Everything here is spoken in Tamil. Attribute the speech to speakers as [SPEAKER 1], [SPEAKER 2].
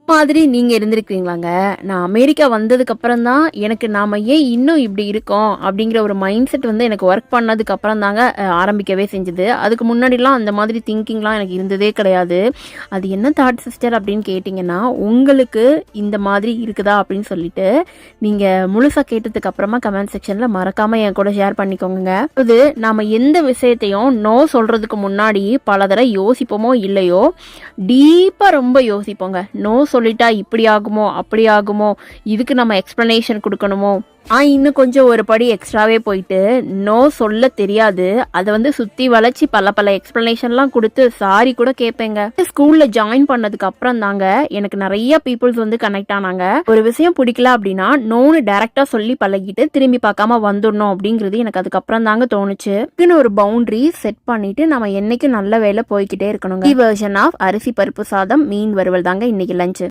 [SPEAKER 1] மாதிரி நீங்க இருந்திருக்கீங்களாங்க? நான் அமெரிக்கா வந்ததுக்கு அப்புறம் தான் எனக்கு நாம ஏன் இன்னும் இப்படி இருக்கோம் அப்படிங்கிற ஒரு மைண்ட் செட் வந்து எனக்கு ஒர்க் பண்ணதுக்கு அப்புறம் தாங்க ஆரம்பிக்கவே செஞ்சது. அதுக்கு முன்னாடிலாம் அந்த மாதிரி திங்கிங்லாம் எனக்கு இருந்ததே கிடையாது. அது என்ன தாட் சிஸ்டர் அப்படின்னு கேட்டிங்கன்னா, உங்களுக்கு இந்த மாதிரி இருக்குதா அப்படின்னு சொல்லிட்டு நீங்க முழுசா கேட்டதுக்கு அப்புறமா கமெண்ட் செக்ஷன்ல மறக்காம என் கூட ஷேர் பண்ணிக்கோங்க. அது நாம எந்த விஷயத்தையும் நோ சொல்றதுக்கு முன்னாடி பல தடவை யோசிப்போமோ இல்லையோ, டீப்பா ரொம்ப யோசிப்போங்க. நோ சொல்லிட்டா இப்படி ஆகுமோ அப்படி ஆகுமோ, இதுக்கு நம்ம எக்ஸ்பிளனேஷன் கொடுக்கணுமோ, இன்னும் கொஞ்சம் ஒரு படி எக்ஸ்ட்ராவே போயிட்டு நோ சொல்ல தெரியாது, அதை வந்து சுத்தி வளைச்சி பல பல எக்ஸ்பிளனேஷன்லாம் கொடுத்து சாரி கூட கேட்பேங்க. ஸ்கூல்ல ஜாயின் பண்ணதுக்கு அப்புறம் தாங்க எனக்கு நிறைய பீப்புள்ஸ் வந்து கனெக்ட் ஆனாங்க. ஒரு விஷயம் பிடிக்கல அப்படின்னா நோன்னு டைரக்டா சொல்லி பழகிட்டு திரும்பி பார்க்காம வந்துடணும் அப்படிங்கிறது எனக்கு அதுக்கப்புறம் தாங்க தோணுச்சு. இதுன்னு ஒரு பவுண்டரி செட் பண்ணிட்டு நம்ம என்னைக்கு நல்ல வேலை போய்கிட்டே இருக்கணுங்க. வெர்ஷன் ஆஃப் அரிசி பருப்பு சாதம் மீன் வறுவல் தாங்க இன்னைக்கு லஞ்ச்.